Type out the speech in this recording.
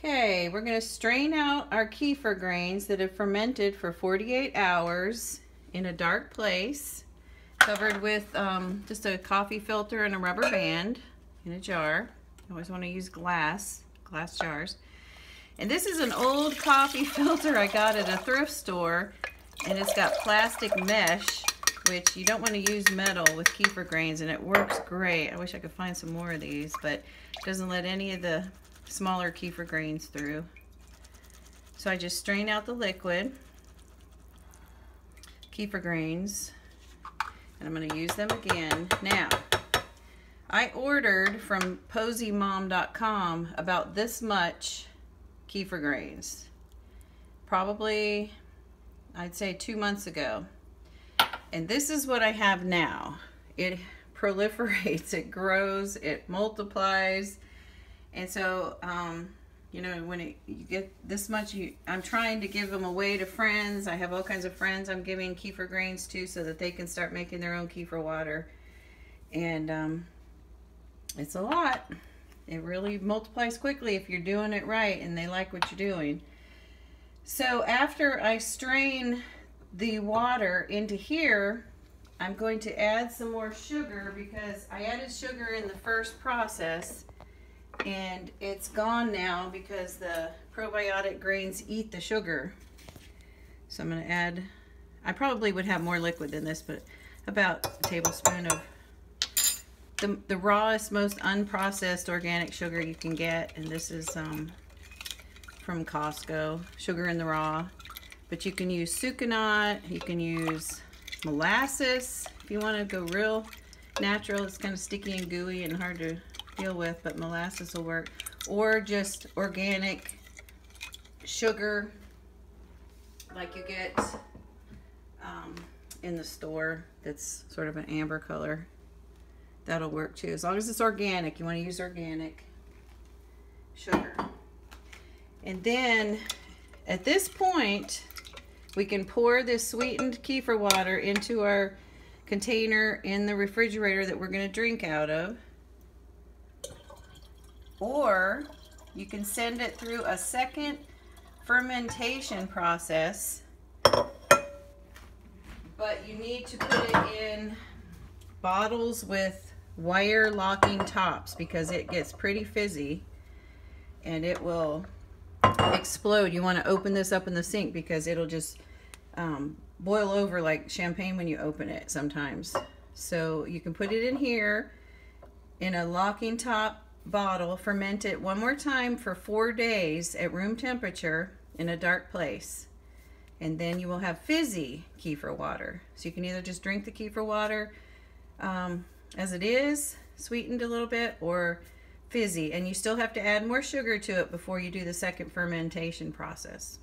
Okay, we're going to strain out our kefir grains that have fermented for 48 hours in a dark place, covered with just a coffee filter and a rubber band in a jar. You always want to use glass jars. And this is an old coffee filter I got at a thrift store, and it's got plastic mesh, which you don't want to use metal with kefir grains, and it works great. I wish I could find some more of these, but it doesn't let any of the smaller kefir grains through. So I just strain out the liquid kefir grains, and I'm going to use them again. Now, I ordered from posymom.com about this much kefir grains, probably I'd say 2 months ago, and this is what I have now. It proliferates, it grows, it multiplies. And so, you know, when you get this much, I'm trying to give them away to friends. I have all kinds of friends I'm giving kefir grains to so that they can start making their own kefir water. And it's a lot. It really multiplies quickly if you're doing it right and they like what you're doing. So after I strain the water into here, I'm going to add some more sugar because I added sugar in the first process. And it's gone now because the probiotic grains eat the sugar. So I'm going to add, I probably would have more liquid than this, but about a tablespoon of the rawest, most unprocessed organic sugar you can get. And this is from Costco, sugar in the raw. But you can use sucanat, you can use molasses if you want to go real natural. It's kind of sticky and gooey and hard to deal with, but molasses will work, or just organic sugar like you get in the store that's sort of an amber color. That'll work too, as long as it's organic. You want to use organic sugar. And then at this point we can pour this sweetened kefir water into our container in the refrigerator that we're going to drink out of. Or you can send it through a second fermentation process, but you need to put it in bottles with wire locking tops because it gets pretty fizzy and it will explode. You want to open this up in the sink because it'll just boil over like champagne when you open it sometimes. So you can put it in here in a locking top bottle, ferment it one more time for 4 days at room temperature in a dark place, and then you will have fizzy kefir water. So you can either just drink the kefir water as it is, sweetened a little bit, or fizzy, and you still have to add more sugar to it before you do the second fermentation process.